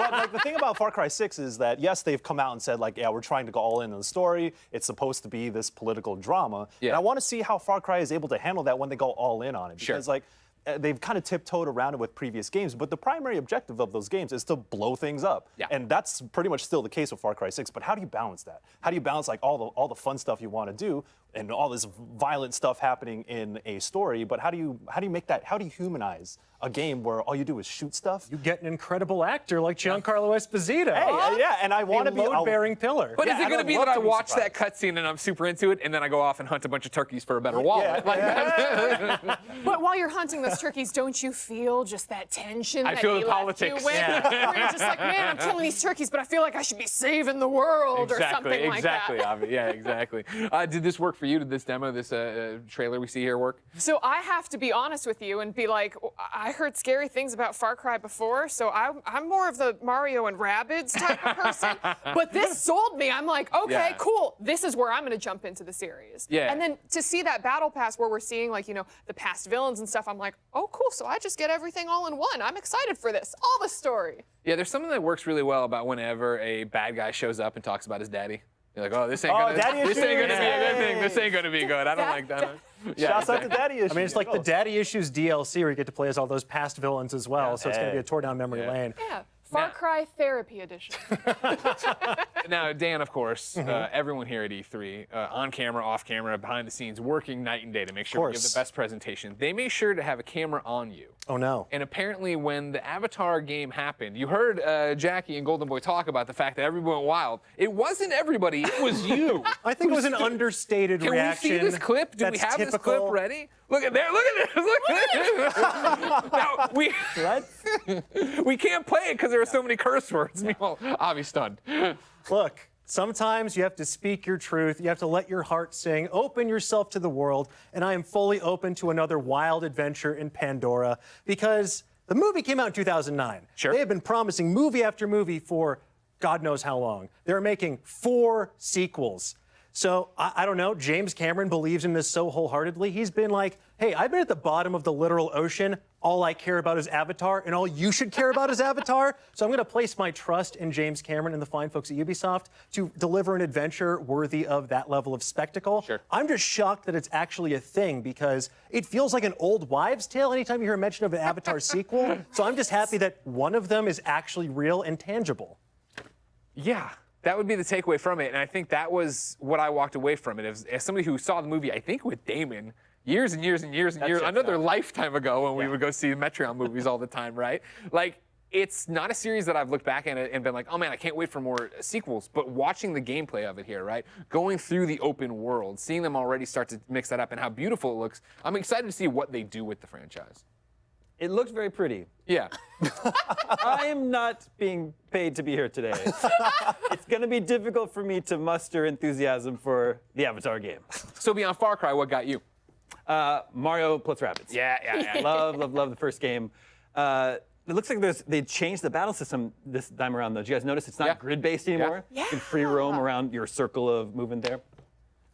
But like the thing about Far Cry 6 is that yes, they've come out and said like, yeah, we're trying to go all in on the story. It's supposed to be this political drama. Yeah. And I want to see how Far Cry is able to handle that when they go all in on it. Because Sure. like they've kind of tiptoed around it with previous games, but the primary objective of those games is to blow things up. Yeah. And that's pretty much still the case with Far Cry 6. But how do you balance that? How do you balance like all the fun stuff you want to do and all this violent stuff happening in a story? But how do you make that? How do you humanize a game where all you do is shoot stuff? You get an incredible actor like Giancarlo Esposito. Hey, yeah, and I want to be load-bearing pillar. But Yeah, is it I going to would be love that I to be watch that surprised. cutscene and I'm super into it, and then I go off and hunt a bunch of turkeys for a better wallet? But while you're hunting those turkeys, don't you feel just that tension? I that feel he the left politics. You with? Where you're just like, man, I'm killing these turkeys, but I feel like I should be saving the world or something like that. Exactly, Avi. Yeah, exactly. Did this work for you? Did this demo, this trailer we see here work? So I have to be honest with you and be like, I heard scary things about Far Cry before, so I'm more of the Mario and Rabbids type of person. But this sold me. I'm like, okay, Yeah. cool. This is where I'm going to jump into the series. Yeah. And then to see that battle pass where we're seeing like, the past villains and stuff, I'm like, oh, cool. So I just get everything all in one. I'm excited for this. All the story. Yeah, there's something that works really well about whenever a bad guy shows up and talks about his daddy. You're like, oh, this ain't gonna, daddy this ain't gonna issues. be a good thing. Hey. This ain't gonna be good. I don't like that. Yeah, Shouts out to Daddy Issues. I mean, it's like the Daddy Issues DLC where you get to play as all those past villains as well, so it's going to be a tour down memory lane. Yeah. Far Cry Therapy Edition. Now, Dan, of course, everyone here at E3, on camera, off camera, behind the scenes, working night and day to make sure we give the best presentation. They made sure to have a camera on you. Oh, no. And apparently when the Avatar game happened, you heard Jackie and Golden Boy talk about the fact that everybody went wild. It wasn't everybody, it was you. I think it was an understated Can reaction. we see this clip? Do we That's have this typical. clip ready? Look at there, look at this, look at this. Now, we can't play it because there are so many curse words. Meanwhile, Avi's stunned. Look, sometimes you have to speak your truth. You have to let your heart sing. Open yourself to the world. And I am fully open to another wild adventure in Pandora because the movie came out in 2009. Sure. They have been promising movie after movie for God knows how long. They're making 4 sequels. So, I don't know, James Cameron believes in this so wholeheartedly. He's been like, hey, I've been at the bottom of the literal ocean. All I care about is Avatar, and all you should care about is Avatar. So I'm going to place my trust in James Cameron and the fine folks at Ubisoft to deliver an adventure worthy of that level of spectacle. Sure. I'm just shocked that it's actually a thing because it feels like an old wives' tale anytime you hear mention of an Avatar sequel. So I'm just happy that one of them is actually real and tangible. Yeah. That would be the takeaway from it, and I think that was what I walked away from it. As somebody who saw the movie, I think with Damon, years and years and years and years, another lifetime ago when we would go see Metreon movies all the time, right? Like, it's not a series that I've looked back at and been like, oh man, I can't wait for more sequels, but watching the gameplay of it here, right? Going through the open world, seeing them already start to mix that up and how beautiful it looks, I'm excited to see what they do with the franchise. It looked very pretty. Yeah. I am not being paid to be here today. It's going to be difficult for me to muster enthusiasm for the Avatar game. So beyond Far Cry, what got you? Mario plus Rabbids. Yeah. Love the first game. It looks like they changed the battle system this time around, though. Did you guys notice it's not grid-based anymore? Yeah. You can free roam around your circle of movement there.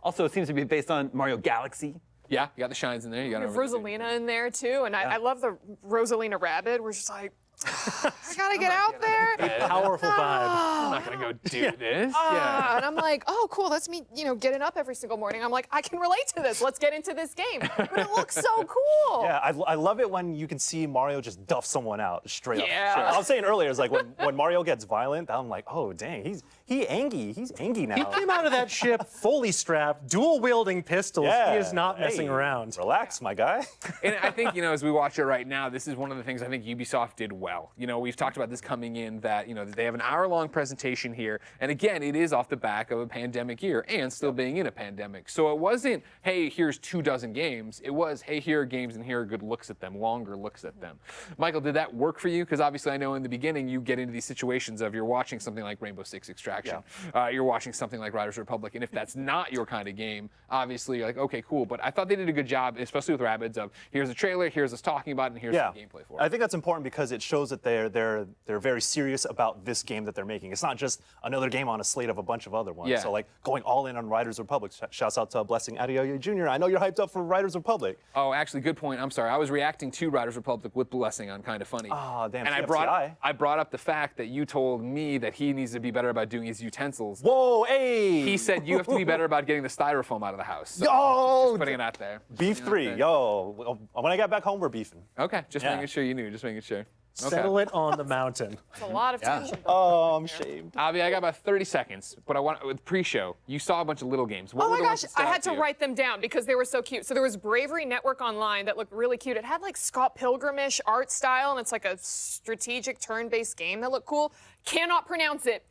Also, it seems to be based on Mario Galaxy. Yeah, you got the shines in there. You got We have Rosalina in there too, and I love the Rosalina Rabbit. We're just like, I gotta get out there. A powerful vibe. I'm not gonna go do this. And I'm like, oh, cool. That's me, getting up every single morning. I'm like, I can relate to this. Let's get into this game. But it looks so cool. Yeah, I love it when you can see Mario just duff someone out straight up. Yeah. I was saying earlier, it's like when Mario gets violent, I'm like, oh dang, he's angy now. He came out of that ship fully strapped, dual-wielding pistols. Yeah. He is not messing Hey, around. Relax, my guy. And I think, as we watch it right now, this is one of the things I think Ubisoft did well. We've talked about this coming in that, that they have an hour-long presentation here. And again, it is off the back of a pandemic year and still being in a pandemic. So it wasn't, hey, here's 24 games. It was, hey, here are games and here are good looks at them, longer looks at them. Michael, did that work for you? Because obviously I know in the beginning you get into these situations of you're watching something like Rainbow Six Extraction. You're watching something like Riders Republic. And if that's not your kind of game, obviously you're like, okay, cool. But I thought they did a good job, especially with Rabbids, of here's a trailer, here's us talking about it, and here's the gameplay for it. I think that's important because it shows shows that they're very serious about this game that they're making. It's not just another game on a slate of a bunch of other ones. Yeah. So like going all in on Riders Republic. Shouts out to Blessing Adeoye Jr. I know you're hyped up for Riders Republic. Oh, actually, good point. I'm sorry. I was reacting to Riders Republic with Blessing on Kind of Funny. Ah, damn, And I TFCI. brought up the fact that you told me that he needs to be better about doing his utensils. Whoa, hey! He said you have to be better about getting the styrofoam out of the house. So Yo! just putting it out there. Beef Putting it 3, out there. yo. When I got back home, we're beefing. Okay, just Yeah. making sure you knew. Just making sure. Okay. Settle it on the mountain. It's a lot of tension. Oh, I'm shamed. Avi, I got about 30 seconds, but I want with pre-show. You saw a bunch of little games. What Oh were my the ones gosh, that stood I out had to you? write them down because they were so cute. So there was Bravery Network Online that looked really cute. It had like Scott Pilgrim-ish art style, and it's like a strategic turn-based game that looked cool. Cannot pronounce it.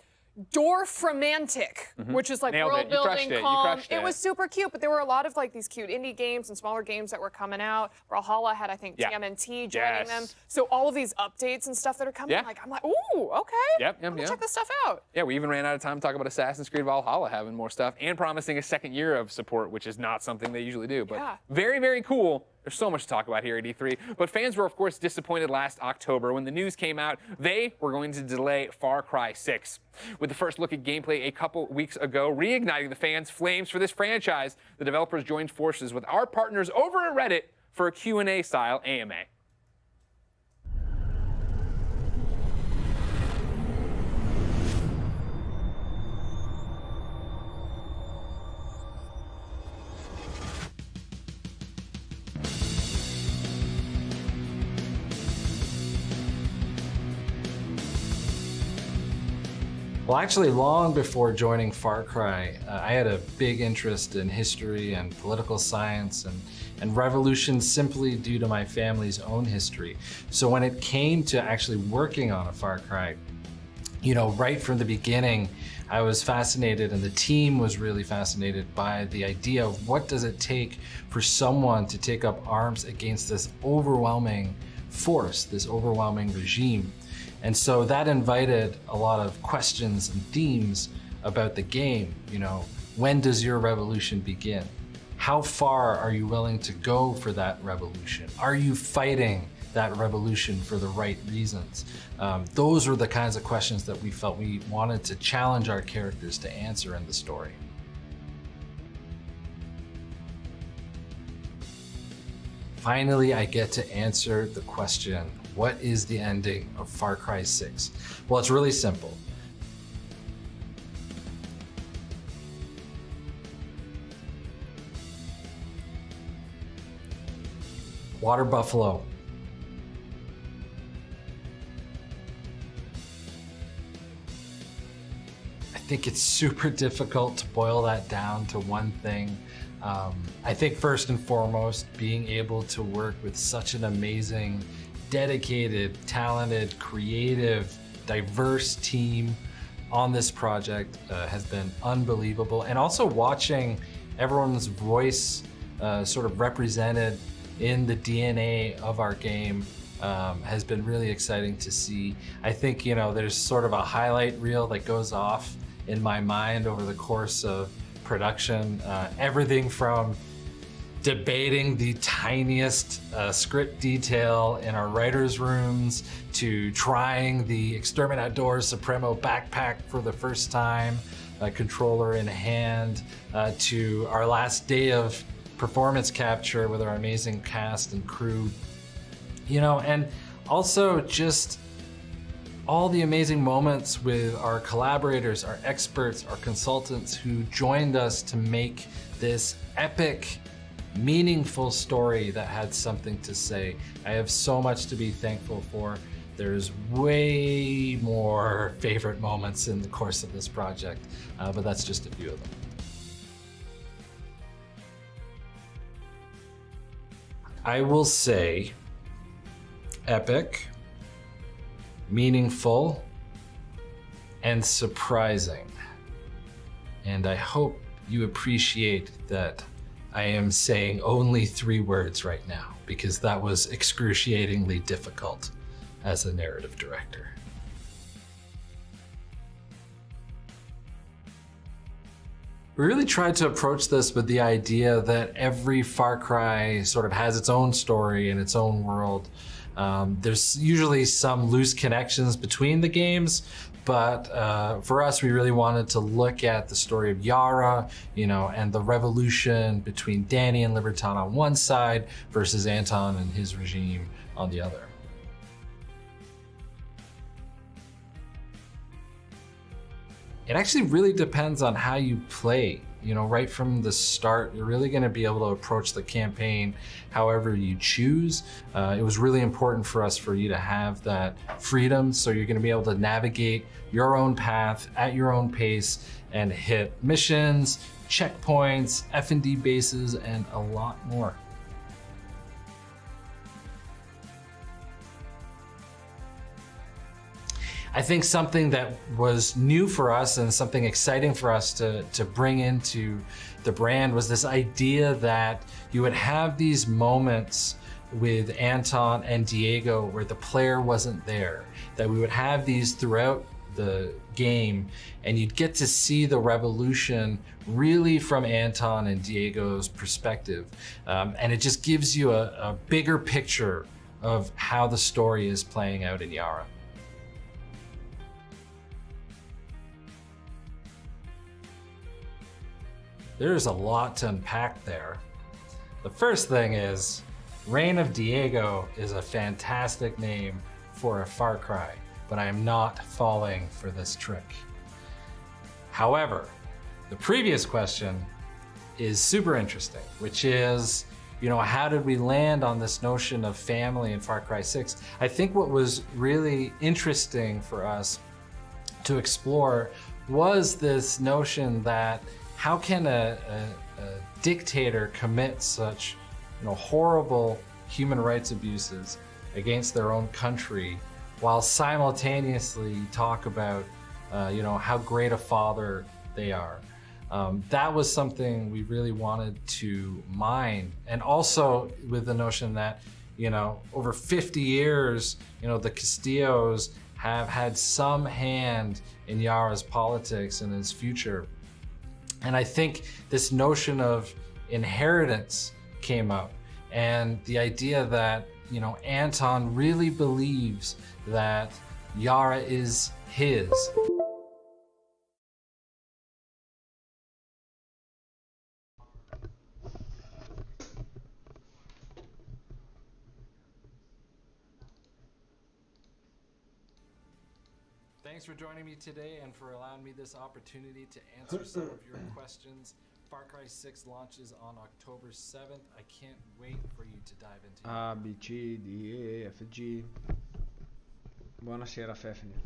Dorfromantic, which is like Nailed it. world You crushed building, it. You calm. crushed it. Was super cute, but there were a lot of like these cute indie games and smaller games that were coming out. Brawlhalla had, I think, Yeah. TMNT joining them. Yes. So all of these updates and stuff that are coming, Yeah. I'm like, ooh, okay. Yep, I'm gonna yep. check this stuff out. Yeah, we even ran out of time to talk about Assassin's Creed Valhalla having more stuff and promising a second year of support, which is not something they usually do. But Yeah. very, very cool. There's so much to talk about here at E3. But fans were, of course, disappointed last October when the news came out they were going to delay Far Cry 6. With the first look at gameplay a couple weeks ago, reigniting the fans' flames for this franchise, the developers joined forces with our partners over at Reddit for a Q&A style AMA. Well, actually, long before joining Far Cry, I had a big interest in history and political science and revolution simply due to my family's own history. So when it came to actually working on a Far Cry, right from the beginning, I was fascinated, and the team was really fascinated by the idea of what does it take for someone to take up arms against this overwhelming force, this overwhelming regime. And so that invited a lot of questions and themes about the game. When does your revolution begin? How far are you willing to go for that revolution? Are you fighting that revolution for the right reasons? Those were the kinds of questions that we felt we wanted to challenge our characters to answer in the story. Finally, I get to answer the question, what is the ending of Far Cry 6? Well, it's really simple. Water buffalo. I think it's super difficult to boil that down to one thing. I think first and foremost, being able to work with such an amazing, dedicated, talented, creative, diverse team on this project has been unbelievable. And also watching everyone's voice sort of represented in the DNA of our game has been really exciting to see. I think, there's sort of a highlight reel that goes off in my mind over the course of production. Everything from debating the tiniest script detail in our writers' rooms to trying the Exterminador Supremo backpack for the first time, a controller in hand, to our last day of performance capture with our amazing cast and crew, and also just all the amazing moments with our collaborators, our experts, our consultants who joined us to make this epic, meaningful story that had something to say. I have so much to be thankful for. There's way more favorite moments in the course of this project, but that's just a few of them. I will say epic, meaningful, and surprising. And I hope you appreciate that I am saying only 3 words right now, because that was excruciatingly difficult as a narrative director. We really tried to approach this with the idea that every Far Cry sort of has its own story and its own world. There's usually some loose connections between the games, but for us, we really wanted to look at the story of Yara, and the revolution between Danny and Liberton on one side versus Anton and his regime on the other. It actually really depends on how you play. Right from the start, you're really going to be able to approach the campaign however you choose. It was really important for us for you to have that freedom, so you're going to be able to navigate your own path at your own pace and hit missions, checkpoints, F&D bases, and a lot more. I think something that was new for us and something exciting for us to bring into the brand was this idea that you would have these moments with Anton and Diego where the player wasn't there, that we would have these throughout the game, and you'd get to see the revolution really from Anton and Diego's perspective. And it just gives you a bigger picture of how the story is playing out in Yara. There's a lot to unpack there. The first thing is, Reign of Diego is a fantastic name for a Far Cry, but I am not falling for this trick. However, the previous question is super interesting, which is, how did we land on this notion of family in Far Cry 6? I think what was really interesting for us to explore was this notion that how can a dictator commit such horrible human rights abuses against their own country while simultaneously talk about how great a father they are? That was something we really wanted to mine. And also with the notion that over 50 years the Castillos have had some hand in Yara's politics and his future. And I think this notion of inheritance came up, and the idea that, Anton really believes that Yara is his. Thanks for joining me today and for allowing me this opportunity to answer some of your questions. Far Cry 6 launches on October 7th. I can't wait for you to dive into it. A, B, C, D, E, F, G. Buonasera, Fefni.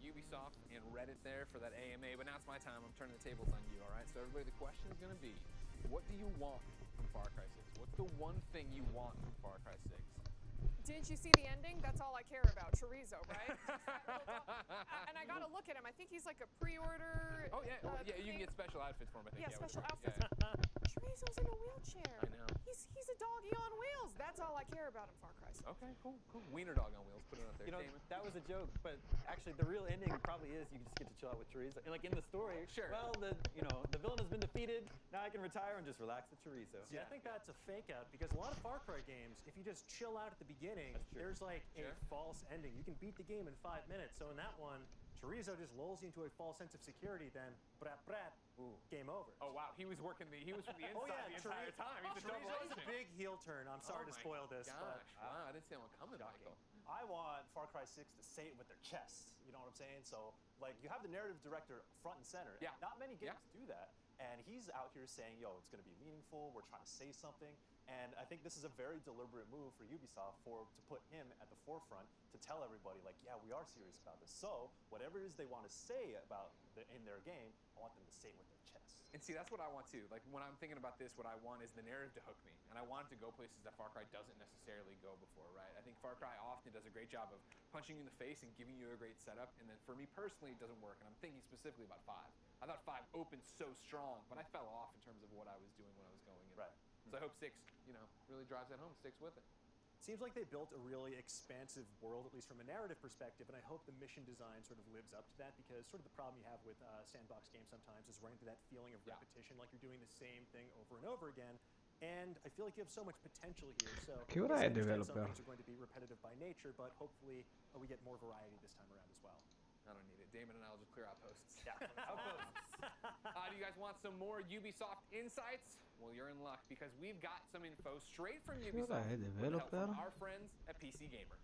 Ubisoft and Reddit there for that AMA, but now it's my time. I'm turning the tables on you, all right? So everybody, the question is going to be, what do you want from Far Cry 6? What's the one thing you want from Far Cry 6? Didn't you see the ending? That's all I care about. Chorizo, right? And I gotta look at him. I think he's like a pre-order. Oh, yeah. You can get special outfits for him, I think. Yeah, special outfits. Yeah. Chorizo's in a wheelchair. I know. He's a doggy on wheels. That's all I care about in Far Cry 6. Okay, cool. Wiener dog on wheels. Put it up there. Damon. That was a joke, but actually the real ending probably is you just get to chill out with chorizo. And like in the story, Sure. well, the villain has been defeated. Now I can retire and just relax with chorizo. See, I think that's a fake out, because a lot of Far Cry games, if you just chill out at the beginning, there's like a false ending. You can beat the game in 5 minutes. So in that one, Chorizo just lulls you into a false sense of security, then brat, game over. Oh, wow. He was from the inside the entire time. He's a double Chorizo is a agent. big heel turn. I'm sorry to spoil this, Gosh, but wow. I didn't see that one coming, Michael. I want Far Cry 6 to say it with their chests. You know what I'm saying? So, like, you have the narrative director front and center. Yeah. Not many games do that. And he's out here saying, yo, it's going to be meaningful. We're trying to say something. And I think this is a very deliberate move for Ubisoft to put him at the forefront to tell everybody, like, yeah, we are serious about this. So whatever it is they want to say about in their game, I want them to say it with their chest. And see, that's what I want too. Like when I'm thinking about this, what I want is the narrative to hook me, and I want it to go places that Far Cry doesn't necessarily go before, right? I think Far Cry often does a great job of punching you in the face and giving you a great setup, and then for me personally, it doesn't work. And I'm thinking specifically about 5. I thought 5 opened so strong, but I fell off in terms of what I was doing when I was going in. Right. So I hope 6, really drives that home, sticks with it. seems like they built a really expansive world, at least from a narrative perspective, and I hope the mission design sort of lives up to that, because sort of the problem you have with sandbox games sometimes is running through that feeling of repetition, like you're doing the same thing over and over again. And I feel like you have so much potential here. So Che ora yes, I è understand some developer? things are going to be repetitive by nature, but hopefully we get more variety this time around as well. I don't need it. Damon and I will just clear out posts. Yeah. Outposts. Do you guys want some more Ubisoft insights? Well, you're in luck because we've got some info straight from Ubisoft ora è with the help from developer? our friends at PC Gamer.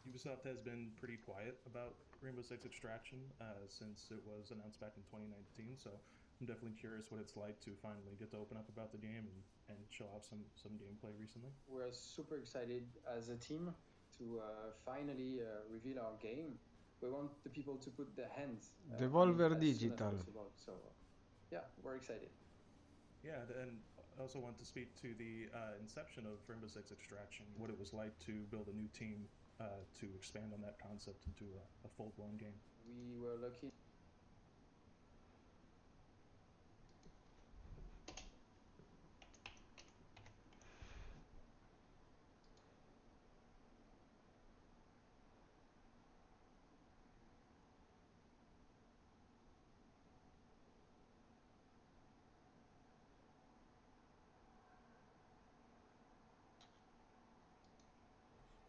Ubisoft has been pretty quiet about Rainbow Six Extraction since it was announced back in 2019. So I'm definitely curious what it's like to finally get to open up about the game and show off some gameplay recently. We're super excited as a team to finally reveal our game. We want the people to put their hands Devolver in as soon as Digital. possible. So yeah, we're excited. Yeah, and I also want to speak to the inception of Rainbow Six Extraction, what it was like to build a new team to expand on that concept into a full-blown game. We were lucky.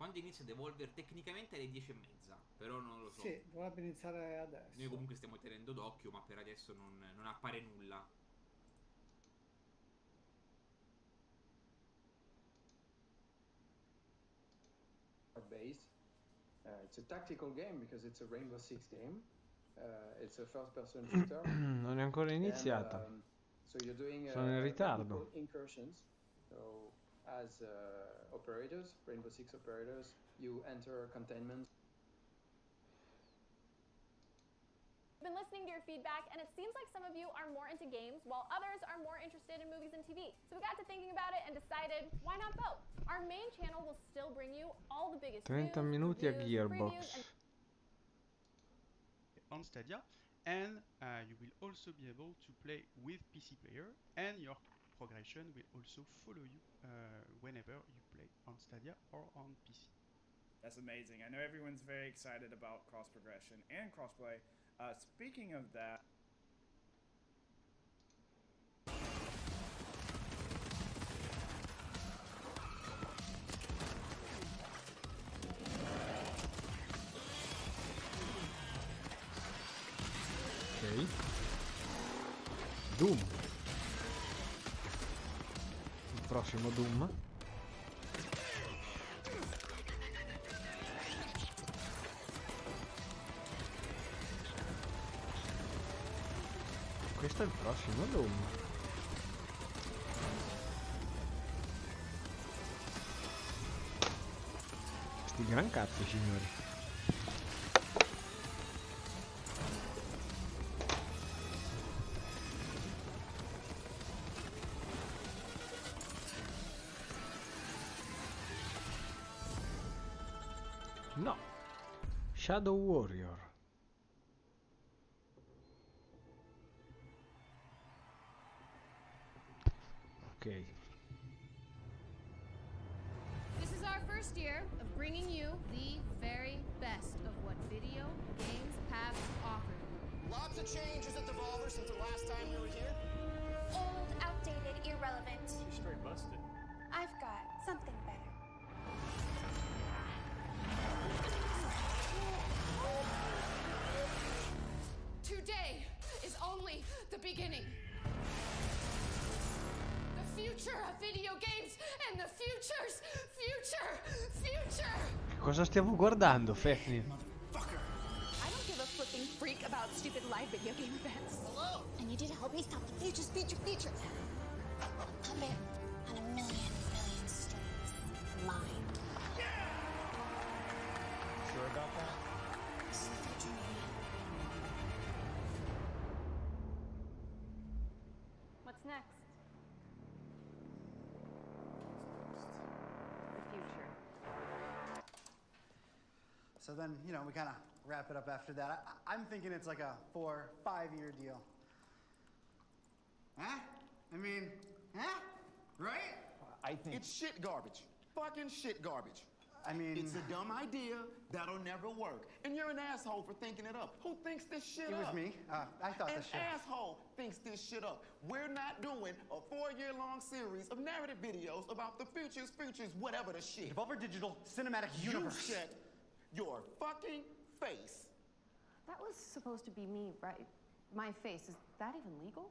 Quando inizia Devolver? Tecnicamente alle 10:30, però non lo so. Sì, dovrebbe iniziare adesso. Noi comunque stiamo tenendo d'occhio, ma per adesso non appare nulla. Base. It's a tactical game because it's a Rainbow Six game. It's a first-person shooter. Non è ancora iniziata. And, so you're doing Sono in ritardo. what we call incursions. So as operators, Rainbow Six operators, you enter containment. Been listening to your feedback, and it seems like some of you are more into games while others are more interested in movies and TV. So we got to thinking about it and decided, why not both? Our main channel will still bring you all the biggest 30 news, minuti a reviews, previews, Gearbox. and on Stadia, and you will also be able to play with PC player, and your progression will also follow you whenever you play on Stadia or on PC. That's amazing. I know everyone's very excited about cross progression and crossplay. Speaking of that, Ok. Doom. Il prossimo Doom. Questo è il prossimo Doom. Sti gran cazzo, signori. No. Shadow Warrior. Ok. This is our first year of bringing you the very best of what video games have to offer. Lots of changes at Devolver since the last time we were here. Old, outdated, irrelevant. She's straight busted. I've got something better. Today is only the beginning. The future of video games and the future. Cosa stiamo guardando, Fefni? I don't give a flipping freak about stupid live video game events. Hello. I need you to help me stop the feature. Come in on a million streams. Mine. Sure about that? This is the future, man. what's next? The future. So then, you know, we kind of wrap it up after that. I'm thinking it's like a 4-5 year deal. Huh? I mean, huh? right? I think It's shit garbage. Fucking shit garbage. I mean, It's a dumb idea that'll never work. And you're an asshole for thinking it up. Who thinks this shit it up? was me. I thought An this shit. asshole thinks this shit up. We're not doing a 4-year-long series of narrative videos about the futures, whatever the shit. Devolver Digital Cinematic Universe. You shut your fucking face. That was supposed to be me, right? My face. Is that even legal?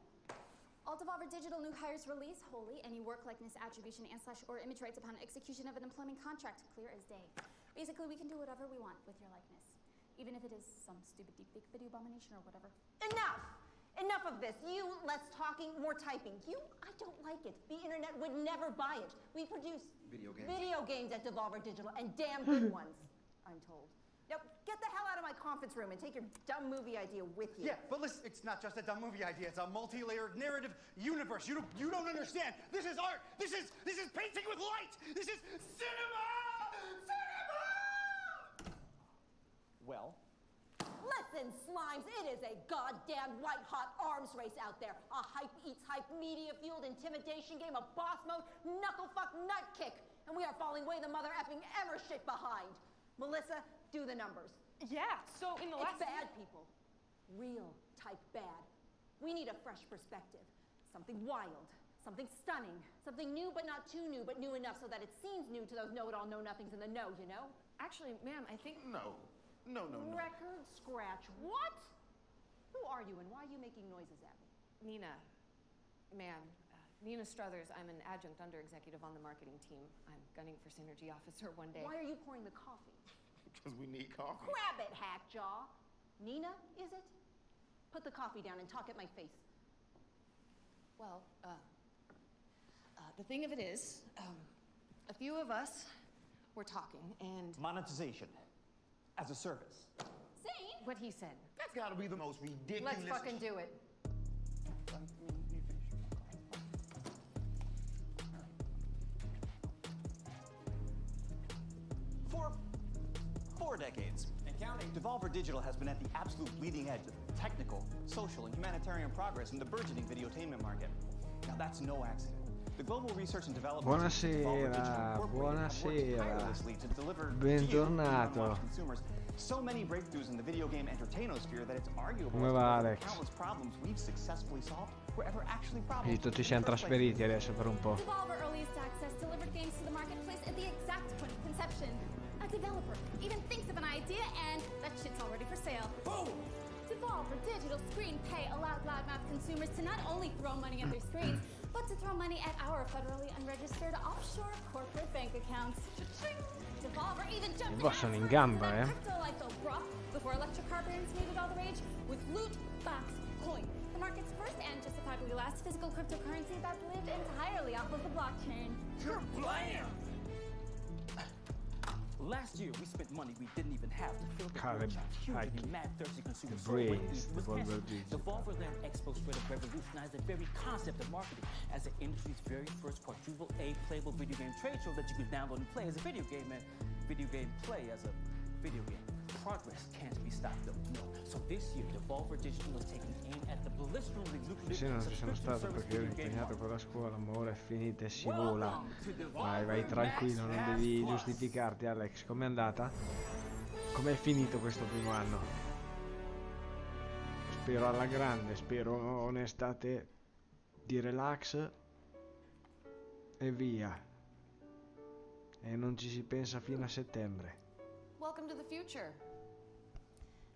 All Devolver Digital new hires release wholly any work likeness attribution and/or image rights upon execution of an employment contract, clear as day. Basically, we can do whatever we want with your likeness, even if it is some stupid deepfake video abomination or whatever. Enough! Enough of this. You, less talking, more typing. I don't like it. The internet would never buy it. We produce video games at Devolver Digital, and damn good ones, I'm told. Now, get the hell out of my conference room and take your dumb movie idea with you. Yeah, but listen, it's not just a dumb movie idea. It's a multi-layered narrative universe. You don't understand. This is art. This is painting with light. This is cinema. Cinema. Well. Listen, Slimes, it is a goddamn white-hot arms race out there. A hype-eats-hype, media-fueled intimidation game, a boss mode, knuckle-fuck nut-kick. And we are falling way the mother-effing ever shit behind. Melissa, do the numbers. Yeah, so in the last... It's bad, people. Real type bad. We need a fresh perspective. Something wild. Something stunning. Something new but not too new, but new enough so that it seems new to those know-it-all know-nothings in the know, you know? Actually, ma'am, I think... No. Record scratch. What? Who are you and why are you making noises at me? Nina, ma'am, Nina Struthers. I'm an adjunct under-executive on the marketing team. I'm gunning for Synergy Officer one day. Why are you pouring the coffee? Because we need coffee. Grab it, Hackjaw. Nina, is it? Put the coffee down and talk at my face. Well, the thing of it is, a few of us were talking and... Monetization as a service. See? What he said. That's got to be the most ridiculous. Let's fucking do it. For 4 decades and counting, Devolver Digital has been at the absolute bleeding edge of technical, social, and humanitarian progress in the burgeoning videotainment market. Now that's no accident. The global research and development Buonasera, buonasera. Bentornato. So many breakthroughs in the video game entertainosphere that it's arguable Come va, Alex? countless problems we've successfully solved were ever actually problems. Quindi tutti siamo trasferiti adesso per un po'. Devolver Earliest Access delivered games to the marketplace at the exact point of conception. A developer even thinks of an idea and that shit's already for sale. Boom! Devolver Digital Screen Pay allowed loudmouth consumers to not only throw money at their screens, but to throw money at our federally unregistered offshore corporate bank accounts. Devolver even jumped Sono in gamba, crypto like the rock before electric car brands made it all the rage with loot box coin, the market's first and justifiably last physical cryptocurrency that lived entirely off of the blockchain. Blam! Last year, we spent money we didn't even have to fill the Caleb, huge and mad thirsty consumers. Devolver Digital. Devolver Land Expo straight up revolutionized the very concept of marketing as the industry's very first quadruple A playable video game trade show that you could download and play as a video game and video game play as a video game. Progress can't be stopped though, no. So this year, Devolver Digital is taking aim at the blisteringly lucrative Sì, non ci sono subscription stato service perché ero video game impegnato market. con la scuola, ma ora è finita e si vola. Vai tranquillo, non devi giustificarti, Alex. Com'è andata? Com'è finito questo primo anno? Spero alla grande, spero un'estate di relax e via. E non ci si pensa fino a settembre. Welcome to the future.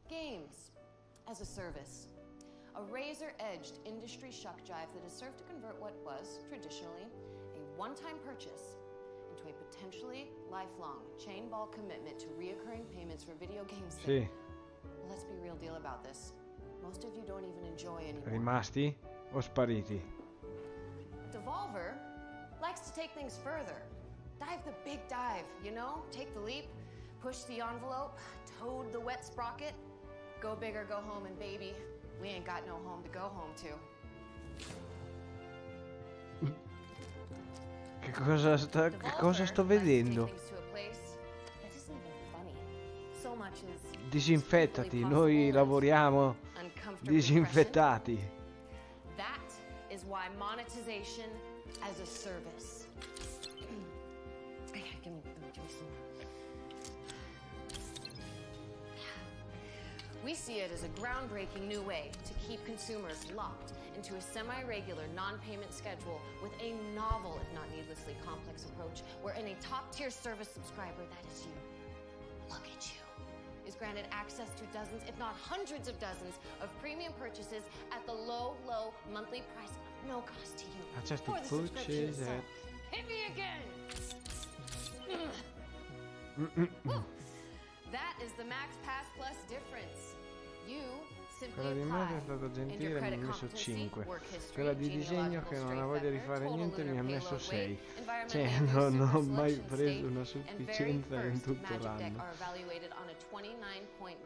Games as a service. A razor-edged industry shuck jive that has served to convert what was, traditionally, a one-time purchase into a potentially lifelong chain ball commitment to reoccurring payments for video games. Sì. Let's be real deal about this. Most of you don't even enjoy anymore. Rimasti o spariti? Devolver likes to take things further. Dive the big dive, you know? Take the leap, push the envelope, toad the wet sprocket. Go big or go home, and baby, we ain't got no home to go home to. Che cosa sto vedendo? Disinfettati, noi lavoriamo disinfettati. That is why monetization as a service. Give me some more. We see it as a groundbreaking new way to keep consumers locked into a semi-regular non-payment schedule with a novel, if not needlessly complex approach, wherein a top-tier service subscriber, that is you, look at you, is granted access to dozens, if not hundreds of dozens, of premium purchases at the low monthly price of no cost to you. Access to For the subscription purchase itself. Hit me again! That is the Max Pass Plus difference. You Quella di immagine è stata gentile, mi ha messo 5. Quella di disegno, che non ha voglia di fare niente, mi ha messo 6. Cioè, non ho mai preso una sufficienza in tutto l'anno.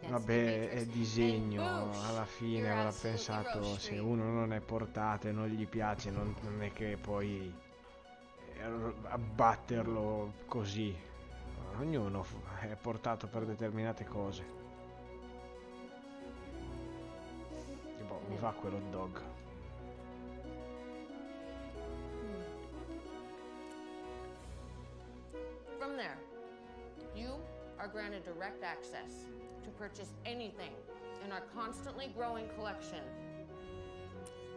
Vabbè, è disegno, alla fine avrà pensato, se uno non è portato e non gli piace, non è che puoi abbatterlo così. Ognuno è portato per determinate cose. Mi va quello dog. From there, you are granted direct access to purchase anything in our constantly growing collection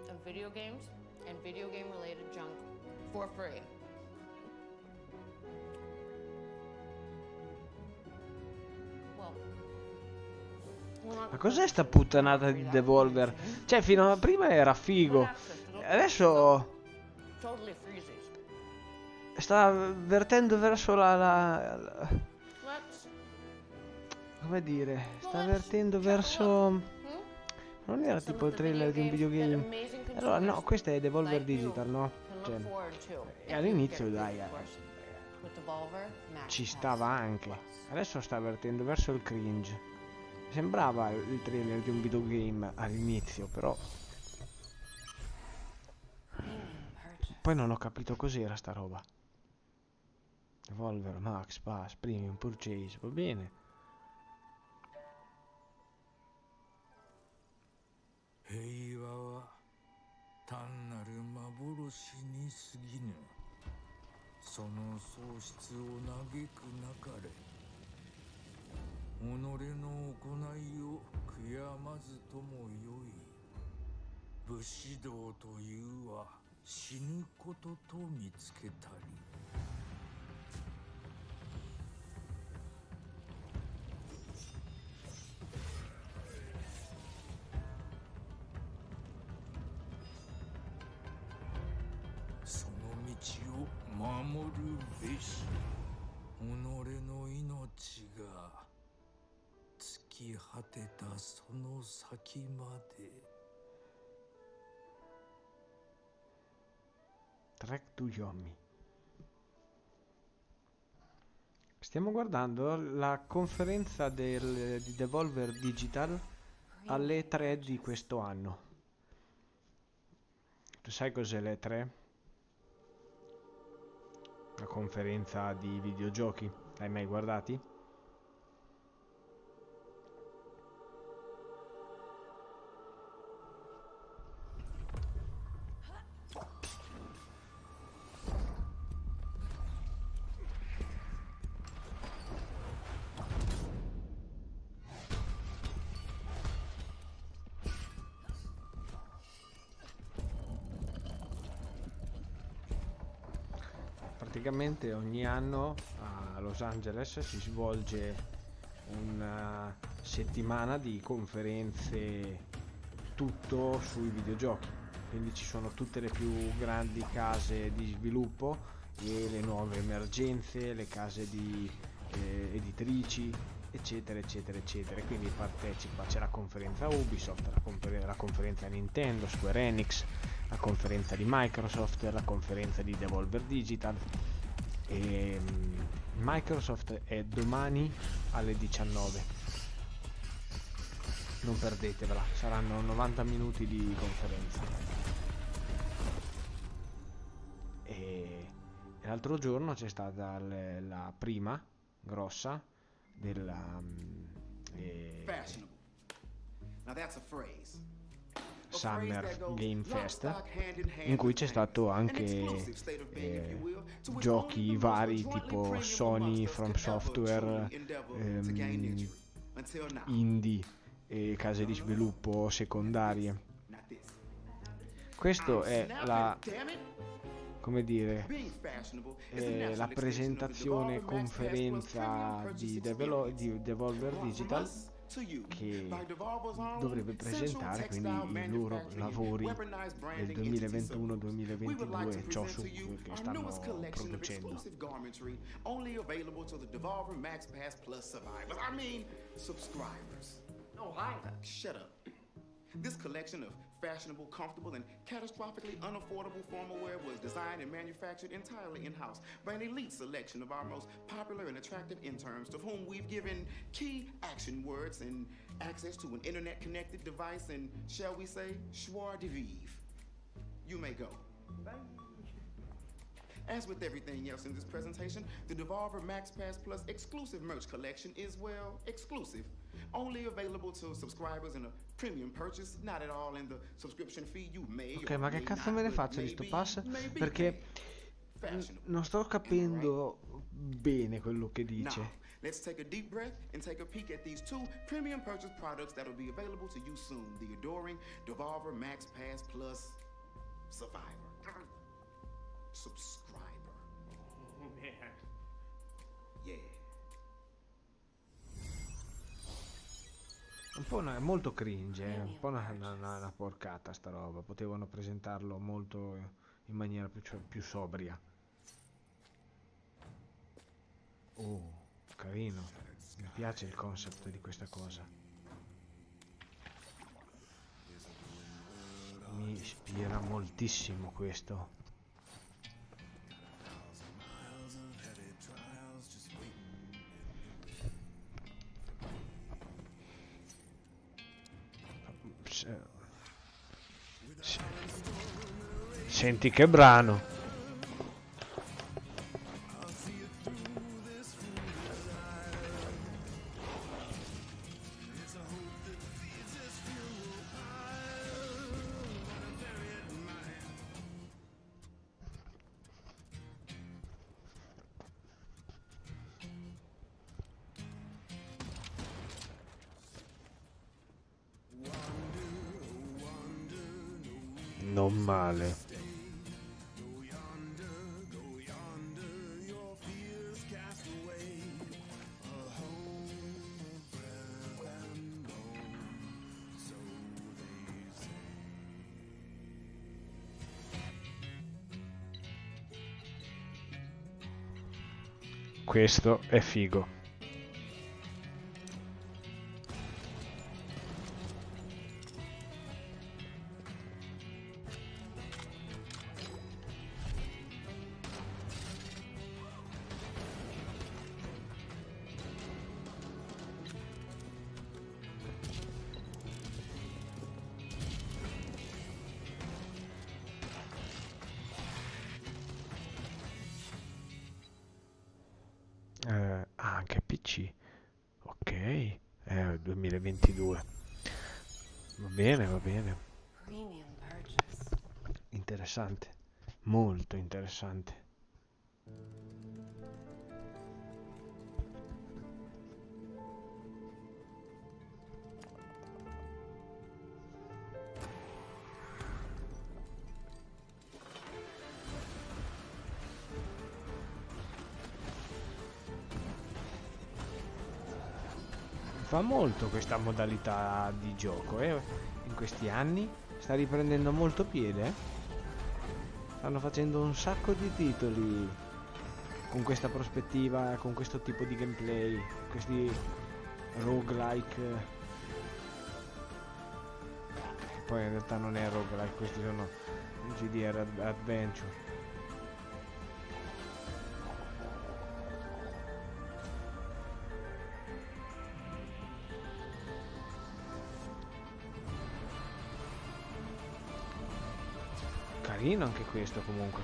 of video games and video game related junk for free. Ma cos'è sta puttanata di Devolver? Cioè, fino a prima era figo. Adesso sta vertendo verso come dire? Sta vertendo verso... Non era tipo il trailer di un videogame? Allora, no, questa è Devolver Digital, no? Cioè, e all'inizio, dai, ci stava anche. Adesso sta vertendo verso il cringe. Sembrava il trailer di un videogame all'inizio, però poi non ho capito cos'era sta roba. Devolver, Max, Pass, Premium, Purchase, va bene. Track to Yomi. Stiamo guardando la conferenza di Devolver Digital alle 3 di questo anno. Tu sai cos'è le 3? La conferenza di videogiochi. L'hai mai guardati? Praticamente ogni anno a Los Angeles si svolge una settimana di conferenze tutto sui videogiochi, quindi ci sono tutte le più grandi case di sviluppo e le nuove emergenze, le case di editrici, eccetera eccetera eccetera. Quindi partecipa, c'è la conferenza Ubisoft, la conferenza Nintendo, Square Enix, la conferenza di Microsoft, la conferenza di Devolver Digital. E Microsoft è domani alle 19. Non perdetevela, saranno 90 minuti di conferenza. E l'altro giorno c'è stata la prima grossa della Summer Game Fest, in cui c'è stato anche giochi vari tipo Sony, From Software, indie e case di sviluppo secondarie. Questo è la, come dire, la presentazione conferenza di Devolver Digital, che dovrebbe presentare quindi i loro lavori del 2021-2022, ciò su che stanno producendo. Only available to the Devolver Max Pass Plus survivors. I mean, subscribers. Oh, hi. Shut up. This collection of fashionable, comfortable, and catastrophically unaffordable formal wear was designed and manufactured entirely in-house by an elite selection of our most popular and attractive interns, to whom we've given key action words and access to an internet-connected device and, shall we say, joie de vivre. You may go. Bye. As with everything else in this presentation, the Devolver Max Pass Plus exclusive merch collection is, well, exclusive. Only available to subscribers in a premium purchase, not at all in the subscription fee you may. Ok, ma che cazzo me ne faccio di sto pass? Perché non sto capendo bene quello che dice. Let's take a deep breath and take a peek at these two premium purchase products that will be available to you soon. The adoring Devolver Max Pass Plus Survivor. Subscriber. Oh, man. Yeah. Un po' è molto cringe, è un po' una porcata sta roba. Potevano presentarlo molto in maniera più sobria. Oh, carino. Mi piace il concept di questa cosa. Mi ispira moltissimo questo. Senti che brano. Non male. Questo è figo. Anche PC. Ok. 2022. Va bene, va bene. Interessante. Molto interessante. Fa molto questa modalità di gioco, in questi anni sta riprendendo molto piede. Stanno facendo un sacco di titoli con questa prospettiva, con questo tipo di gameplay, questi roguelike. Poi in realtà non è roguelike, questi sono GDR Adventure. Carino anche questo comunque,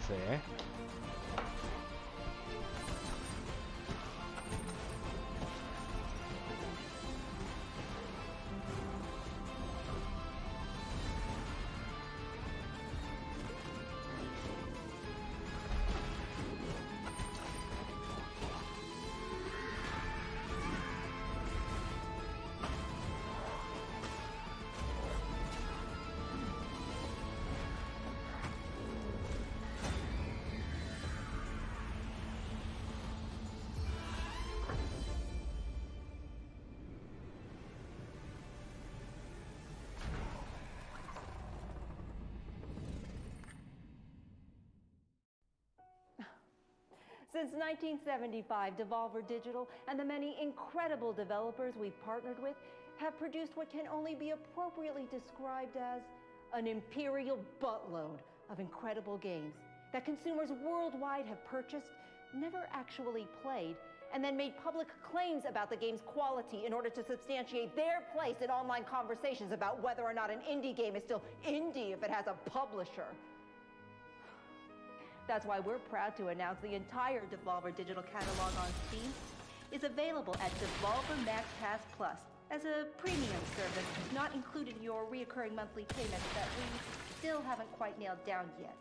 Since 1975, Devolver Digital and the many incredible developers we've partnered with have produced what can only be appropriately described as an imperial buttload of incredible games that consumers worldwide have purchased, never actually played, and then made public claims about the game's quality in order to substantiate their place in online conversations about whether or not an indie game is still indie if it has a publisher. That's why we're proud to announce the entire Devolver Digital catalog on Steam is available at Devolver Max Pass Plus as a premium service not included in your reoccurring monthly payments that we still haven't quite nailed down yet.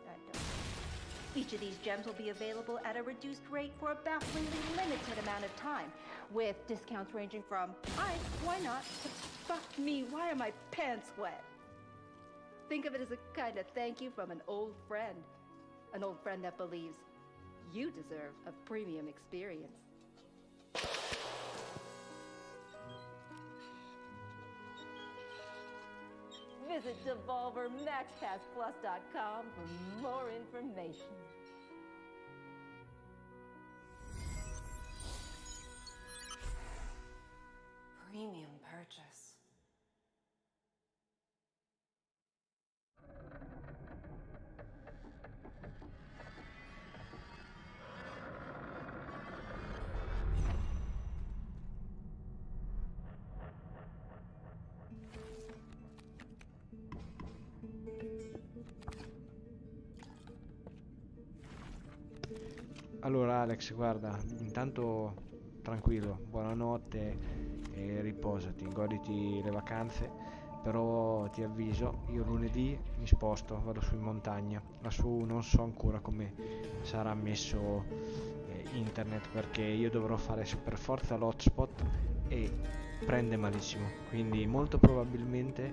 Each of these gems will be available at a reduced rate for a bafflingly limited amount of time, with discounts ranging from, why not, to fuck me, why are my pants wet? Think of it as a kind of thank you from an old friend that believes you deserve a premium experience. Visit DevolverMaxPassPlus.com for more information. Premium purchase. Allora Alex, guarda, intanto tranquillo, buonanotte e riposati, goditi le vacanze, però ti avviso, io lunedì mi sposto, vado su in montagna, lassù non so ancora come sarà messo internet, perché io dovrò fare per forza l'hotspot e prende malissimo, quindi molto probabilmente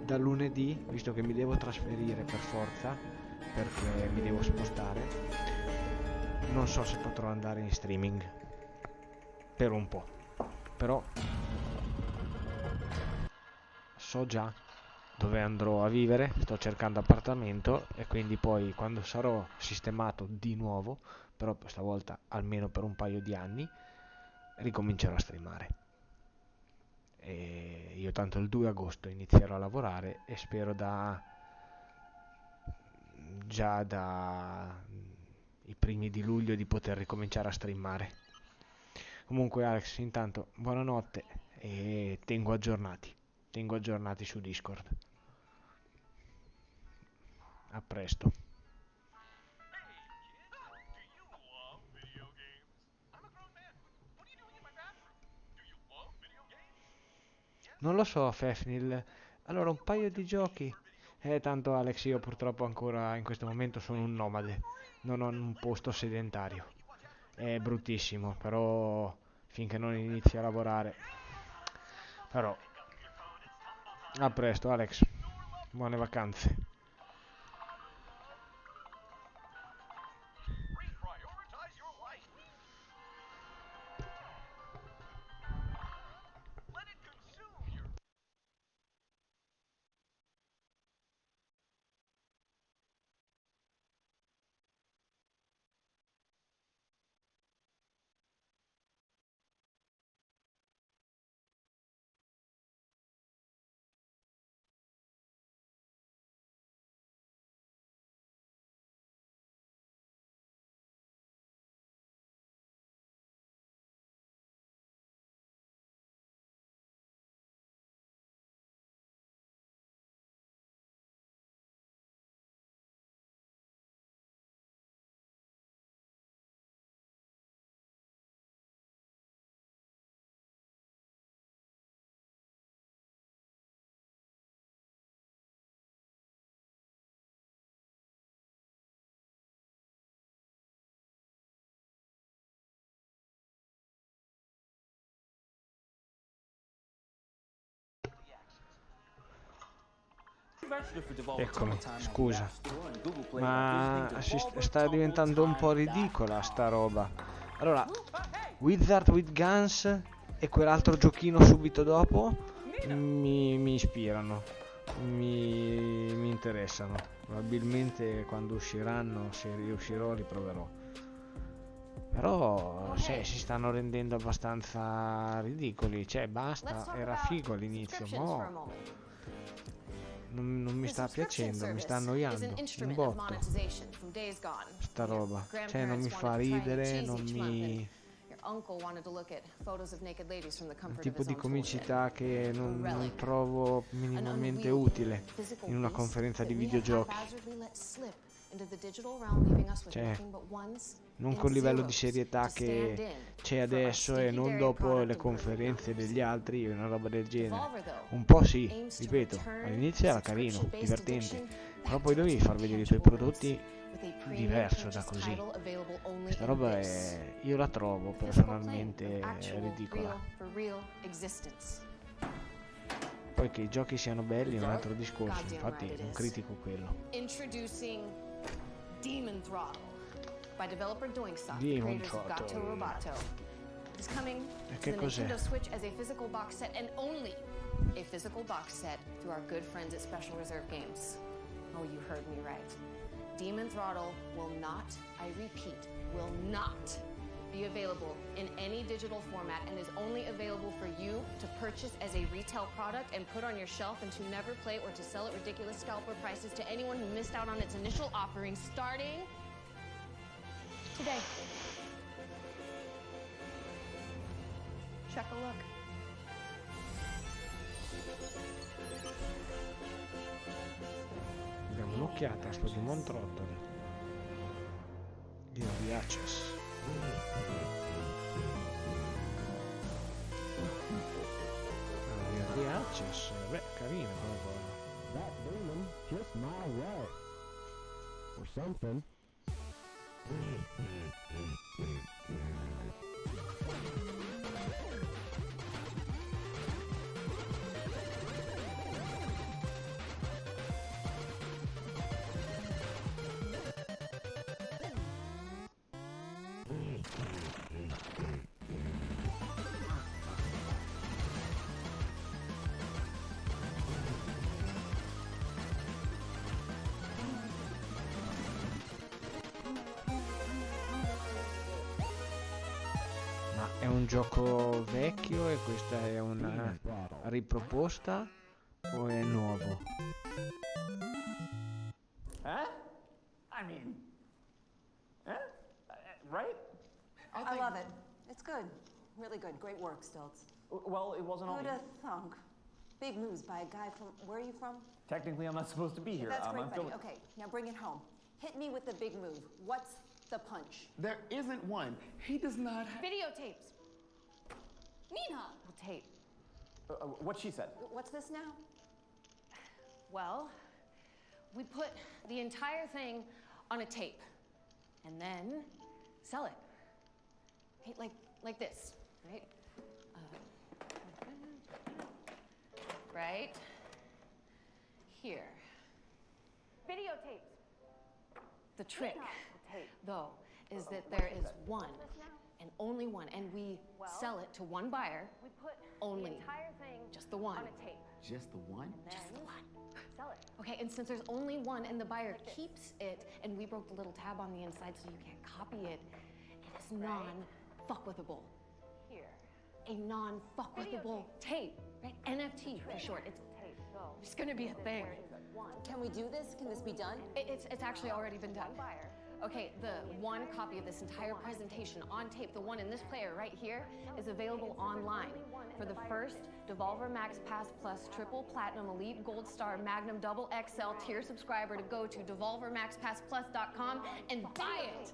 da lunedì, visto che mi devo trasferire per forza, perché mi devo spostare, non so se potrò andare in streaming per un po', però so già dove andrò a vivere, sto cercando appartamento e quindi poi quando sarò sistemato di nuovo, però stavolta almeno per un paio di anni, ricomincerò a streamare. E io tanto il 2 agosto inizierò a lavorare e spero già da i primi di luglio di poter ricominciare a streamare. Comunque Alex, intanto buonanotte e tengo aggiornati su Discord. A presto. Non lo so, Fefnil. Allora, un paio di giochi. Tanto Alex, io purtroppo ancora in questo momento sono un nomade. Non ho un posto sedentario. È bruttissimo, però finché non inizi a lavorare. Però a presto, Alex. Buone vacanze. Eccomi, scusa, ma sta diventando un po' ridicola sta roba. Allora, Wizard with Guns e quell'altro giochino subito dopo mi ispirano, mi interessano. Probabilmente quando usciranno, se riuscirò, li proverò. Però si stanno rendendo abbastanza ridicoli, cioè basta, era figo all'inizio, ma non mi sta piacendo, mi sta annoiando un botto sta roba, cioè non mi fa ridere, non mi... un tipo di comicità che non trovo minimamente utile in una conferenza di videogiochi, cioè non col livello di serietà che c'è adesso e non dopo le conferenze degli altri, una roba del genere. Un po' sì, ripeto, all'inizio era carino, divertente, però poi dovevi far vedere i tuoi prodotti diverso da così. Questa roba io la trovo personalmente ridicola. Poi che i giochi siano belli è un altro discorso, infatti non critico quello. Demon Throttle by developer Doinksoft, Demon creators of Gato Throttle. Roboto. It's coming E to che the cos'è? Nintendo Switch as a physical box set and only a physical box set through our good friends at Special Reserve Games. Oh, you heard me right. Demon Throttle will not, I repeat, will not be available in any digital format and is only available for you to purchase as a retail product and put on your shelf and to never play or to sell at ridiculous scalper prices to anyone who missed out on its initial offering starting today. Check a look. Diamo un'occhiata a sto Demon Throttle di Early Access. Early Access, beh, carino come cosa. That demon just my way. Or something. Ma è un gioco vecchio e questa è una riproposta o è nuovo? Huh? I mean, right? I love it. It's good. Really good. Great work, Stilts. Well, it wasn't Who'd only. have thunk? Big moves by a guy from... Where are you from? Technically, I'm not supposed to be here. That's great, I'm buddy. filming. Okay, now bring it home. Hit me with the big move. What's the punch? There isn't one. He does not have. Videotapes. Nina! Tape. What she said. What's this now? Well, we put the entire thing on a tape and then sell it. Hey, like this, right? Right here. Videotapes. The trick, though, is that there is one and only one, and we sell it to one buyer. We put only just the one. On a tape. Just the one? Just the one. Sell it. Okay, and since there's only one and the buyer keeps it, and we broke the little tab on the inside so you can't copy it, it is non-fuckwithable. Here. A non-fuckwithable tape, right? NFT for short. It's gonna be a thing. Can we do this? Can this be done? It's actually already been done. Okay, the one copy of this entire presentation on tape, the one in this player right here, is available online. For the first Devolver Max Pass Plus Triple Platinum Elite Gold Star Magnum Double XL tier subscriber to go to devolvermaxpassplus.com and buy it.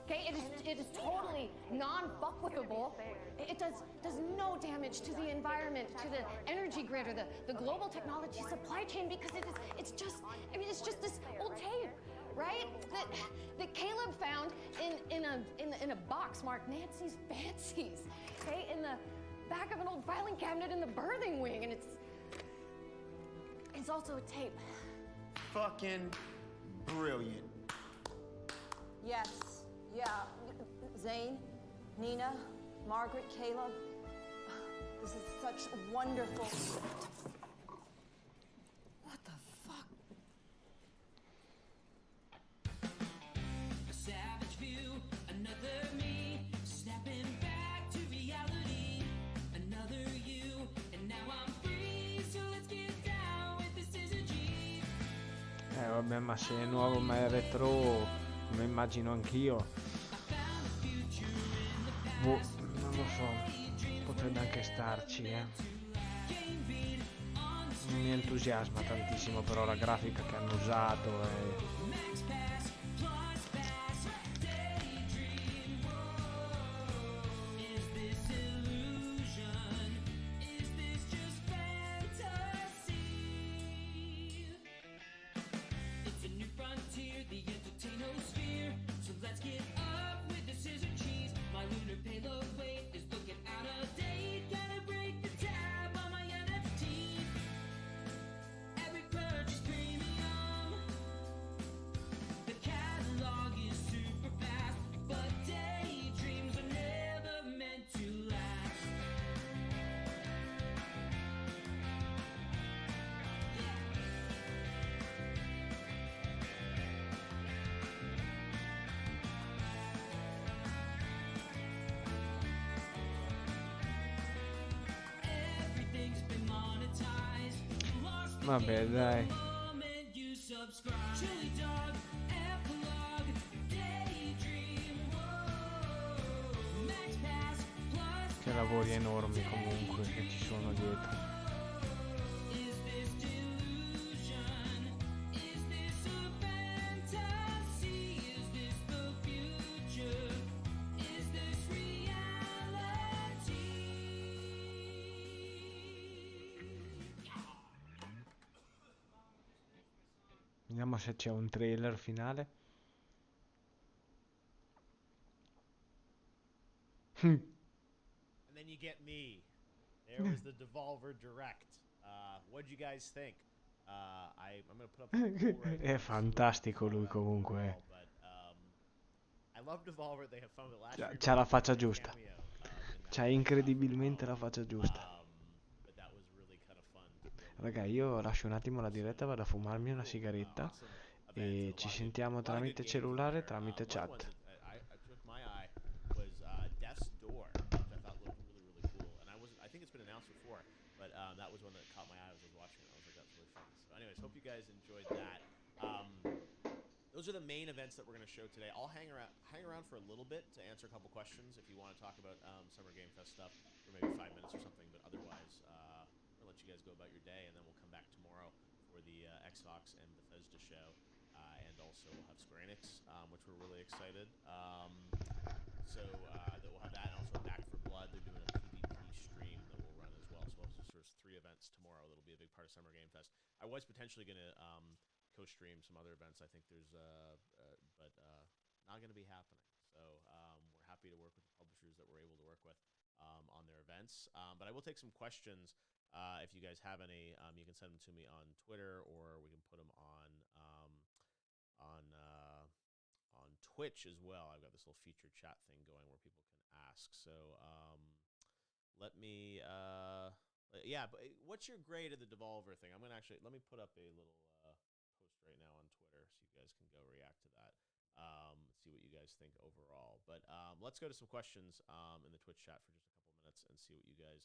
Okay, it is totally non-fuckwithable. It does no damage to the environment, to the energy grid, or the global technology supply chain, because it's just this old tape, right? That Caleb found in a box marked Nancy's Fancies, okay, in the back of an old filing cabinet in the birthing wing, and it's also a tape. Fucking brilliant. Yes. Yeah. Zane, Nina, Margaret, Caleb. This is such wonderful... What the fuck? A savage view, another me. vabbè, ma se è nuovo ma è retro, me immagino anch'io. Boh, non lo so, potrebbe anche starci, Non mi entusiasma tantissimo però la grafica che hanno usato Vabbè, dai. Che lavori enormi comunque che ci sono dietro. Vediamo se c'è un trailer finale. And then you get me. There was the Devolver Direct. What'd you guys think? I'm gonna put up a poll right now. È fantastico lui comunque. I love Devolver. They have fun with it. Last year. C'ha la faccia giusta. C'ha incredibilmente la faccia giusta. But that was really kind of fun. Raga, io lascio un attimo la diretta, vado a fumarmi una sigaretta e ci sentiamo tramite cellulare, tramite chat. I took my eye was Death's Door, which I thought looked really cool. And I think it's been announced before, but that was one that caught my eye as I was watching it. I was like, that's really fun. So, anyways, hope you guys enjoyed that. Those are the main events that we're going to show today. I'll hang around for a little bit to answer a couple questions if you want to talk about Summer Game Fest stuff for maybe 5 minutes or something. But otherwise, we'll let you guys go about your day, and then we'll come back tomorrow for the Xbox and Bethesda show, and also we'll have Square Enix, which we're really excited. So that we'll have that, and also Back for Blood. They're doing a PvP stream that we'll run as well. So we'll have sort of 3 events tomorrow that'll be a big part of Summer Game Fest. I was potentially going to co-stream some other events. I think there's, but not going to be happening. So we're happy to work with the publishers that we're able to work with on their events. But I will take some questions. If you guys have any, you can send them to me on Twitter, or we can put them on Twitch as well. I've got this little featured chat thing going where people can ask. So let me, yeah. But what's your grade of the Devolver thing? I'm gonna actually let me put up a little post right now on Twitter so you guys can go react to that. See what you guys think overall. But let's go to some questions in the Twitch chat for just a couple minutes and see what you guys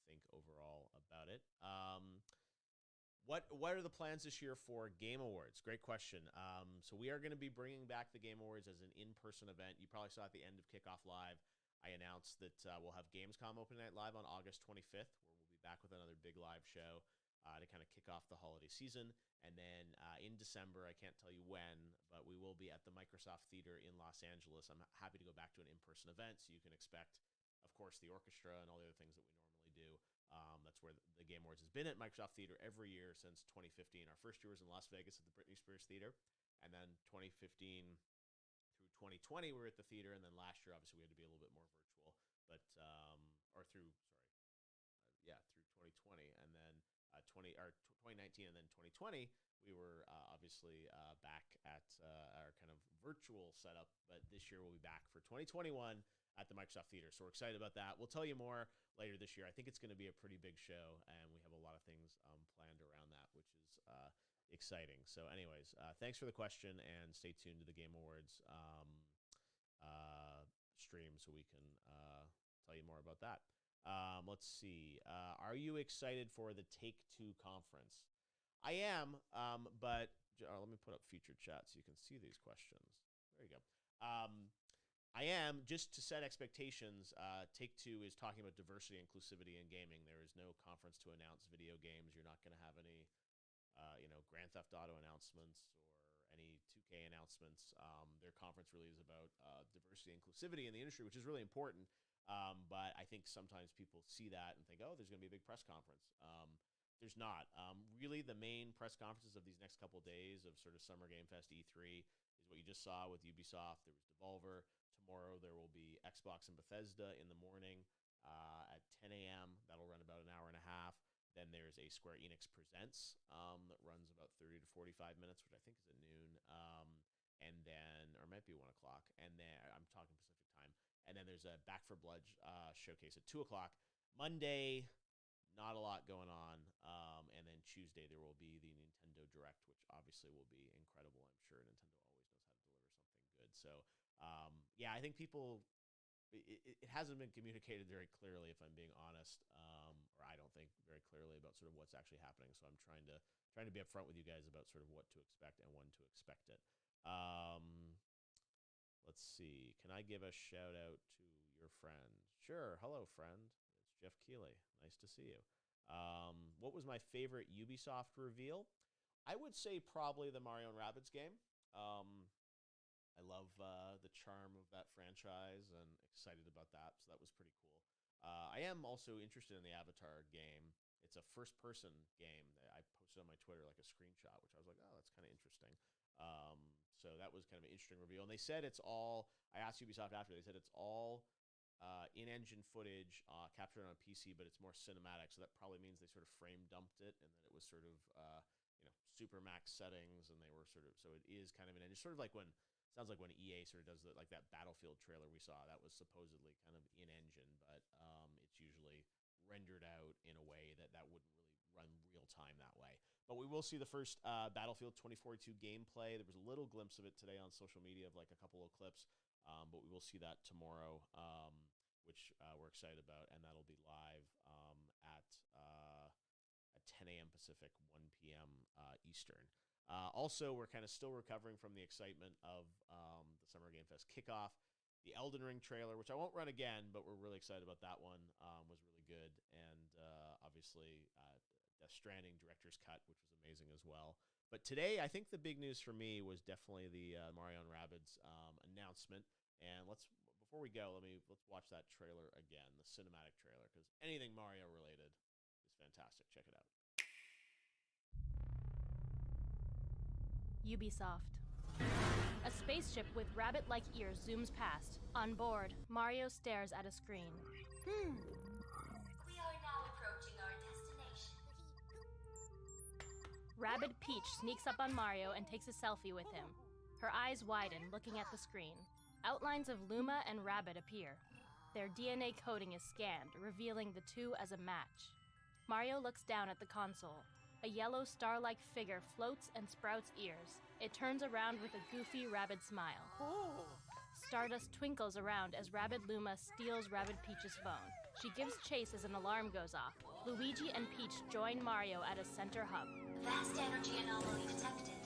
think overall about it. What are the plans this year for Game Awards? Great question. So we are going to be bringing back the Game Awards as an in-person event. You probably saw at the end of Kickoff Live, I announced that we'll have Gamescom Open Night Live on August 25th, where we'll be back with another big live show to kind of kick off the holiday season. And then in December, I can't tell you when, but we will be at the Microsoft Theater in Los Angeles. I'm happy to go back to an in-person event, so you can expect, of course, the orchestra and all the other things that we normally do. That's where the Game Awards has been at Microsoft Theater every year since 2015. Our first year was in Las Vegas at the Britney Spears Theater, and then 2015 through 2020 we were at the theater, and then last year obviously we had to be a little bit more virtual, but through 2020, and then 2019, and then 2020 we were obviously back at our kind of virtual setup, but this year we'll be back for 2021 at the Microsoft Theater. So we're excited about that. We'll tell you more later this year. I think it's going to be a pretty big show, and we have a lot of things planned around that, which is exciting. So anyways, thanks for the question, and stay tuned to the Game Awards stream so we can tell you more about that. Let's see. Are you excited for the Take-Two conference? I am, but let me put up featured chat so you can see these questions. There you go. I am, just to set expectations, Take-Two is talking about diversity and inclusivity in gaming. There is no conference to announce video games. You're not going to have any, Grand Theft Auto announcements or any 2K announcements. Their conference really is about diversity and inclusivity in the industry, which is really important. But I think sometimes people see that and think, oh, there's going to be a big press conference. There's not. Really, the main press conferences of these next couple of days of sort of Summer Game Fest E3 is what you just saw with Ubisoft. There was Devolver. Tomorrow there will be Xbox and Bethesda in the morning at 10 a.m. That'll run about an hour and a half. Then there's a Square Enix Presents that runs about 30 to 45 minutes, which I think is at noon. And then, or it might be 1 o'clock. And then, I'm talking Pacific time. And then there's a Back 4 Blood showcase at 2 o'clock. Monday, not a lot going on. And then Tuesday there will be the Nintendo Direct, which obviously will be incredible. I'm sure Nintendo always knows how to deliver something good. So, I think people, it hasn't been communicated very clearly, if I'm being honest, or I don't think very clearly about sort of what's actually happening. So I'm trying to be upfront with you guys about sort of what to expect and when to expect it. Let's see. Can I give a shout out to your friend? Sure. Hello, friend. It's Jeff Keeley. Nice to see you. What was my favorite Ubisoft reveal? I would say probably the Mario and Rabbids game. I love the charm of that franchise and excited about that. So that was pretty cool. I am also interested in the Avatar game. It's a first-person game that I posted on my Twitter, like a screenshot, which I was like, oh, that's kind of interesting. So that was kind of an interesting reveal. And they said it's all, I asked Ubisoft after, they said it's all in-engine footage captured on a PC, but it's more cinematic. So that probably means they sort of frame dumped it and that it was sort of, super max settings. And they were sort of, so it is kind of an engine, sort of like when, sounds like when EA sort of does like that Battlefield trailer we saw, that was supposedly kind of in-engine, but it's usually rendered out in a way that wouldn't really run real time that way. But we will see the first Battlefield 2042 gameplay. There was a little glimpse of it today on social media of like a couple of clips, but we will see that tomorrow, which we're excited about, and that'll be live at 10 a.m. Pacific, 1 p.m. Eastern. Also, we're kind of still recovering from the excitement of the Summer Game Fest kickoff. The Elden Ring trailer, which I won't run again, but we're really excited about that one, was really good. And obviously, Death Stranding Director's Cut, which was amazing as well. But today, I think the big news for me was definitely the Mario and Rabbids announcement. And before we go, let's watch that trailer again, the cinematic trailer, because anything Mario related is fantastic. Check it out. Ubisoft. A spaceship with rabbit-like ears zooms past. On board, Mario stares at a screen. We are now approaching our destination. Rabbid Peach sneaks up on Mario and takes a selfie with him. Her eyes widen, looking at the screen. Outlines of Luma and Rabbid appear. Their DNA coding is scanned, revealing the two as a match. Mario looks down at the console. A yellow star-like figure floats and sprouts ears. It turns around with a goofy Rabbid smile. Stardust twinkles around as Rabbid Luma steals Rabbid Peach's phone. She gives chase as an alarm goes off. Luigi and Peach join Mario at a center hub. Vast energy anomaly detected.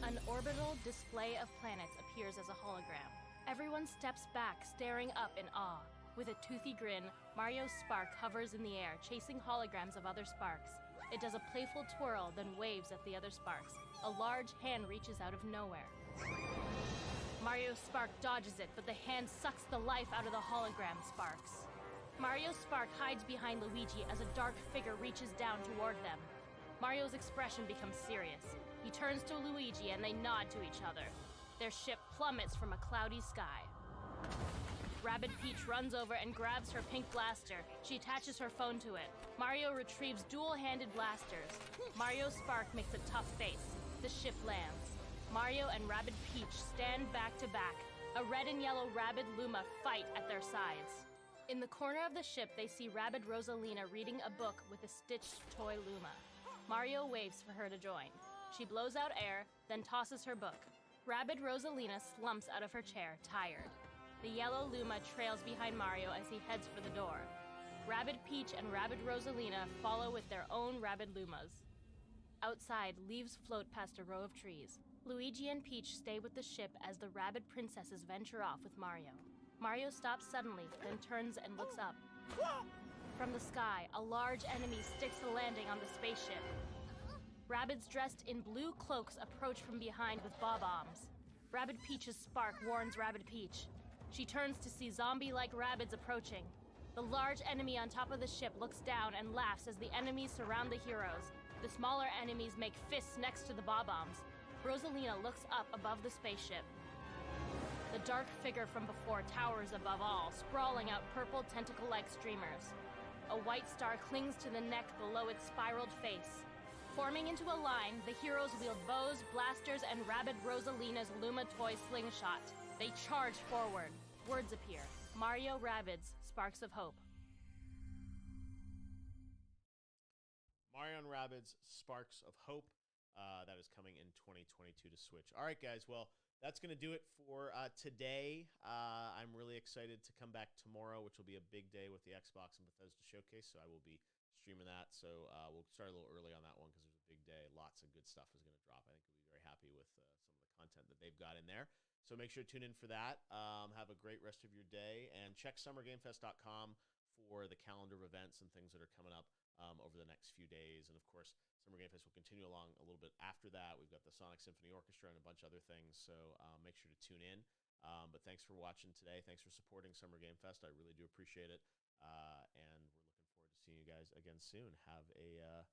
An orbital display of planets appears as a hologram. Everyone steps back, staring up in awe. With a toothy grin, Mario's spark hovers in the air, chasing holograms of other sparks. It does a playful twirl, then waves at the other sparks. A large hand reaches out of nowhere. Mario's spark dodges it, but the hand sucks the life out of the hologram sparks. Mario's spark hides behind Luigi as a dark figure reaches down toward them. Mario's expression becomes serious. He turns to Luigi and they nod to each other. Their ship plummets from a cloudy sky. Rabbid Peach runs over and grabs her pink blaster. She attaches her phone to it. Mario retrieves dual-handed blasters. Mario's spark makes a tough face. The ship lands. Mario and Rabbid Peach stand back to back. A red and yellow Rabbid Luma fight at their sides. In the corner of the ship, they see Rabbid Rosalina reading a book with a stitched toy Luma. Mario waves for her to join. She blows out air, then tosses her book. Rabbid Rosalina slumps out of her chair, tired. The yellow Luma trails behind Mario as he heads for the door. Rabbid Peach and Rabbid Rosalina follow with their own Rabbid Lumas. Outside, leaves float past a row of trees. Luigi and Peach stay with the ship as the Rabbid princesses venture off with Mario. Mario stops suddenly, then turns and looks up. From the sky, a large enemy sticks the landing on the spaceship. Rabbids dressed in blue cloaks approach from behind with bob-ombs. Rabbid Peach's spark warns Rabbid Peach. She turns to see zombie-like Rabbids approaching. The large enemy on top of the ship looks down and laughs as the enemies surround the heroes. The smaller enemies make fists next to the bob-ombs. Rosalina looks up above the spaceship. The dark figure from before towers above all, sprawling out purple tentacle-like streamers. A white star clings to the neck below its spiraled face. Forming into a line, the heroes wield bows, blasters, and Rabbid Rosalina's Luma toy slingshot. They charge forward. Words appear. Mario Rabbids, Sparks of Hope. Mario and Rabbids Sparks of Hope. That is coming in 2022 to Switch. All right, guys. Well, that's going to do it for today. I'm really excited to come back tomorrow, which will be a big day with the Xbox and Bethesda Showcase, so I will be streaming that. So we'll start a little early on that one because there's a big day. Lots of good stuff is going to drop. I think you'll be very happy with some of the content that they've got in there. So make sure to tune in for that. Have a great rest of your day, and check summergamefest.com for the calendar of events and things that are coming up over the next few days. And of course, Summer Game Fest will continue along a little bit after that. We've got the Sonic Symphony Orchestra and a bunch of other things, so make sure to tune in. But thanks for watching today. Thanks for supporting Summer Game Fest. I really do appreciate it. And we're looking forward to seeing you guys again soon. Have a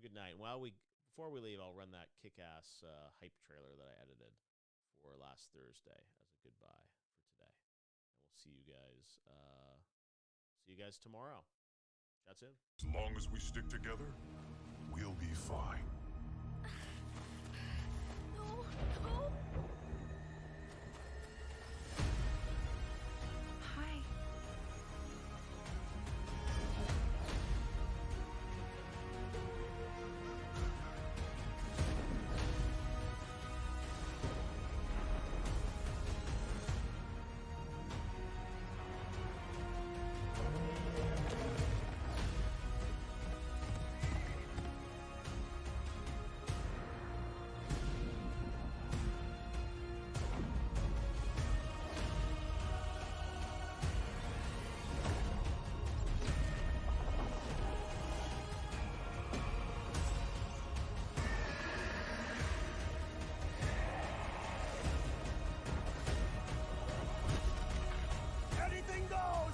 good night. Before we leave, I'll run that kick-ass hype trailer that I edited for last Thursday as a goodbye for today. And we'll see you guys tomorrow. Chat soon. As long as we stick together, we'll be fine. No, no. Hi. Anything goes!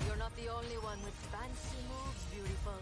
You're not the only one with fancy moves, beautiful.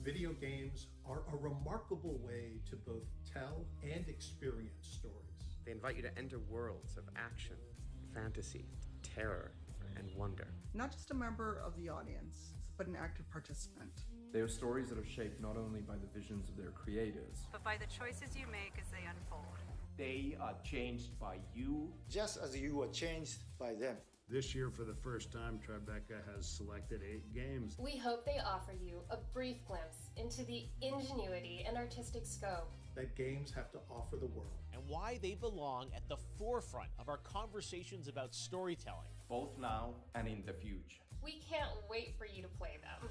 Video games are a remarkable way to both tell and experience stories. They invite you to enter worlds of action, fantasy, terror, and wonder. Not just a member of the audience, but an active participant. They are stories that are shaped not only by the visions of their creators, but by the choices you make as they unfold. They are changed by you, just as you were changed by them. This year, for the first time, Tribeca has selected 8 games. We hope they offer you a brief glimpse into the ingenuity and artistic scope that games have to offer the world, and why they belong at the forefront of our conversations about storytelling, both now and in the future. We can't wait for you to play them.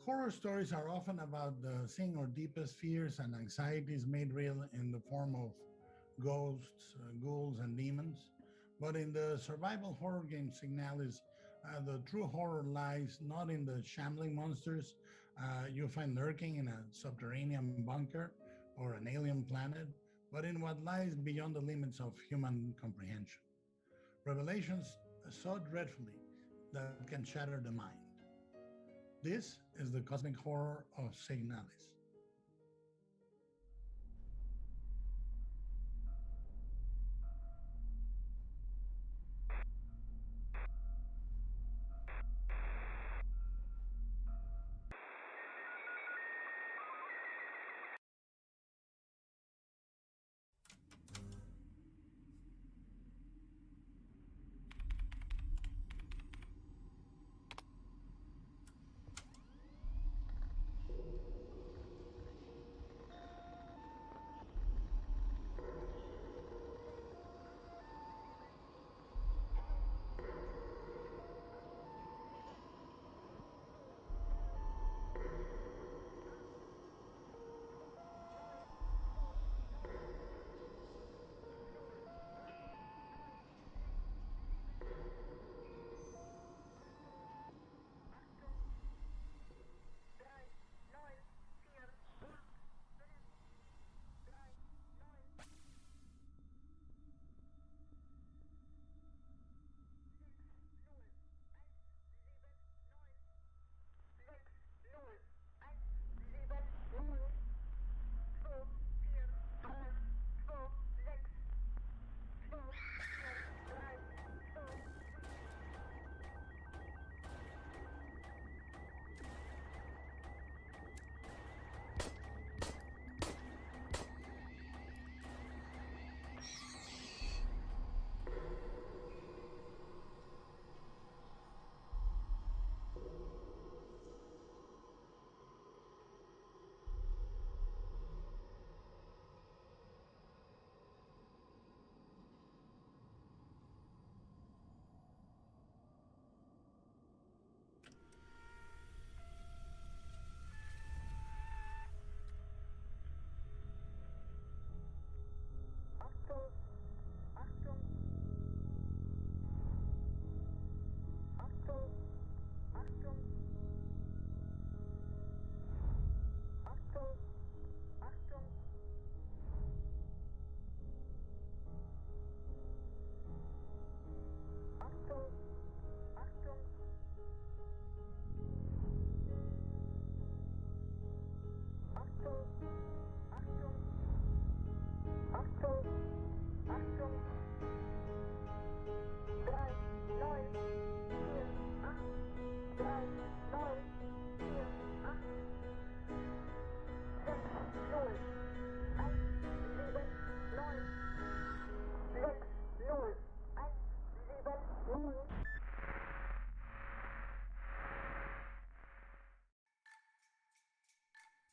Horror stories are often about seeing our deepest fears and anxieties made real in the form of ghosts, ghouls, and demons. But in the survival horror game Signalis, the true horror lies not in the shambling monsters you find lurking in a subterranean bunker or an alien planet, but in what lies beyond the limits of human comprehension. Revelations so dreadfully that can shatter the mind. This is the cosmic horror of Signalis.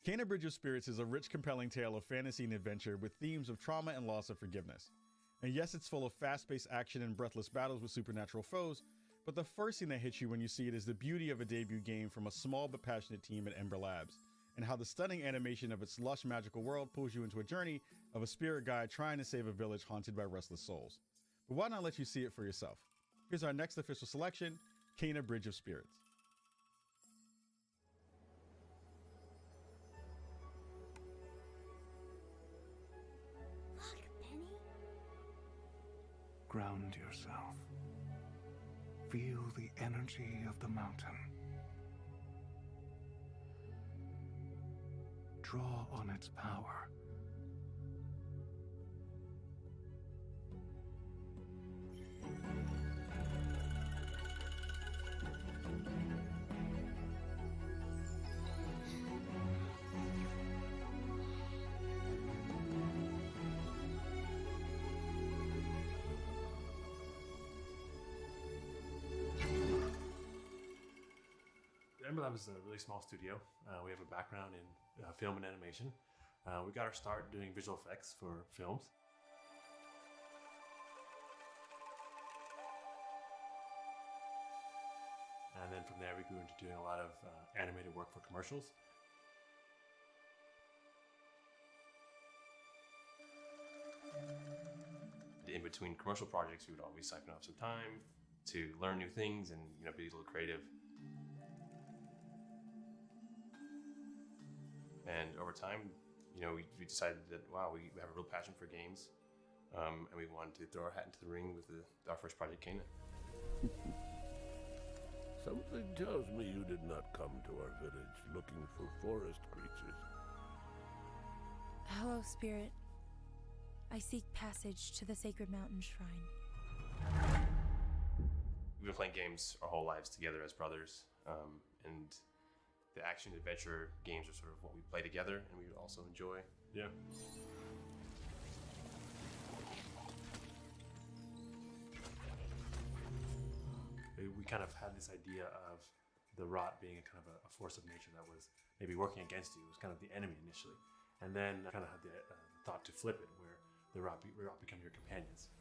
Kena Bridge of Spirits is a rich, compelling tale of fantasy and adventure with themes of trauma and loss of forgiveness. And yes, it's full of fast-paced action and breathless battles with supernatural foes, but the first thing that hits you when you see it is the beauty of a debut game from a small but passionate team at Ember Labs, and how the stunning animation of its lush, magical world pulls you into a journey of a spirit guide trying to save a village haunted by restless souls. But why not let you see it for yourself? Here's our next official selection, Kena Bridge of Spirits. Ground yourself. Feel the energy of the mountain. Draw on its power. Dreamlab is a really small studio. We have a background in film and animation. We got our start doing visual effects for films. And then from there we grew into doing a lot of animated work for commercials. In between commercial projects, we would always siphon off some time to learn new things and be a little creative. And over time, we decided that, wow, we have a real passion for games, and we wanted to throw our hat into the ring with our first project, Kana. Something tells me you did not come to our village looking for forest creatures. Hello, Spirit. I seek passage to the Sacred Mountain Shrine. We've been playing games our whole lives together as brothers, and the action adventure games are sort of what we play together and we also enjoy. Yeah. We kind of had this idea of the rot being a kind of a force of nature that was maybe working against you. It was kind of the enemy initially. And then I kind of had the thought to flip it, where the rot become your companions.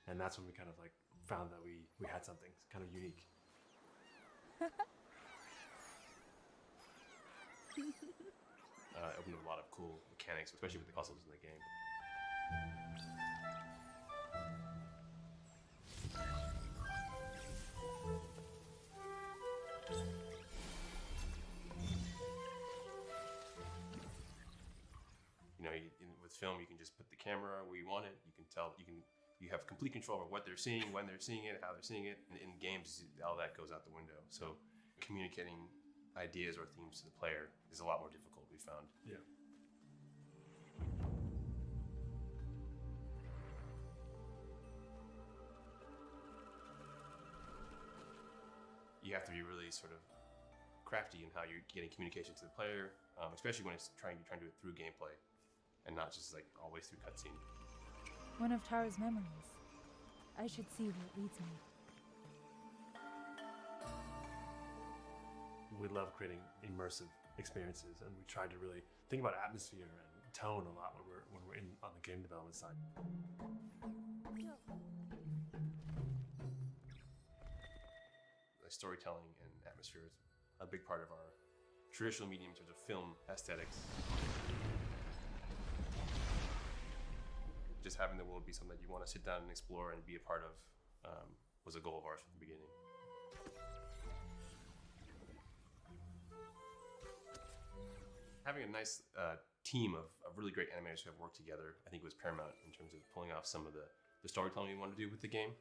And that's when we kind of like found that we had something kind of unique. Opened up a lot of cool mechanics, especially with the puzzles in the game. With film, you can just put the camera where you want it. You can tell, you have complete control over what they're seeing, when they're seeing it, how they're seeing it. And in games, all that goes out the window. So communicating ideas or themes to the player is a lot more difficult, we found. Yeah. You have to be really sort of crafty in how you're getting communication to the player, especially when it's trying to do it through gameplay and not just like always through cutscene. One of Tara's memories. I should see where it leads me. We love creating immersive experiences, and we try to really think about atmosphere and tone a lot when we're on the game development side. The storytelling and atmosphere is a big part of our traditional medium in terms of film aesthetics. Just having the world be something that you want to sit down and explore and be a part of was a goal of ours from the beginning. Having a nice team of really great animators who have worked together, I think was paramount in terms of pulling off some of the storytelling we wanted to do with the game.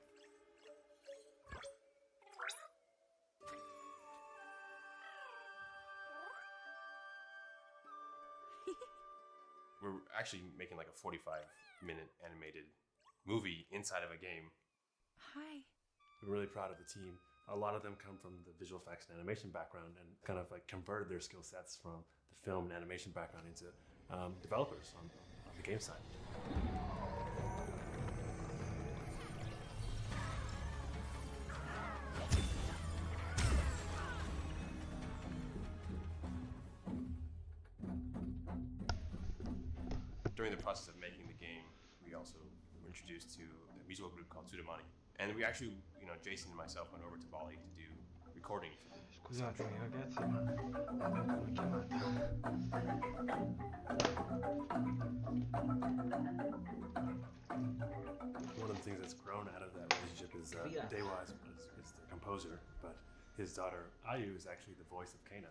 We're actually making like a 45-minute animated movie inside of a game. Hi. We're really proud of the team. A lot of them come from the visual effects and animation background and kind of like converted their skill sets from the film and animation background into developers on the game side. During the process of making the game, we also were introduced to a musical group called Sudamani. And we actually, Jason and myself went over to Bali to do recording. Scusatemi ragazzi, ma avevo una chiamata. One of the things that's grown out of that relationship is Dewa is the composer, but his daughter Ayu is actually the voice of Kana.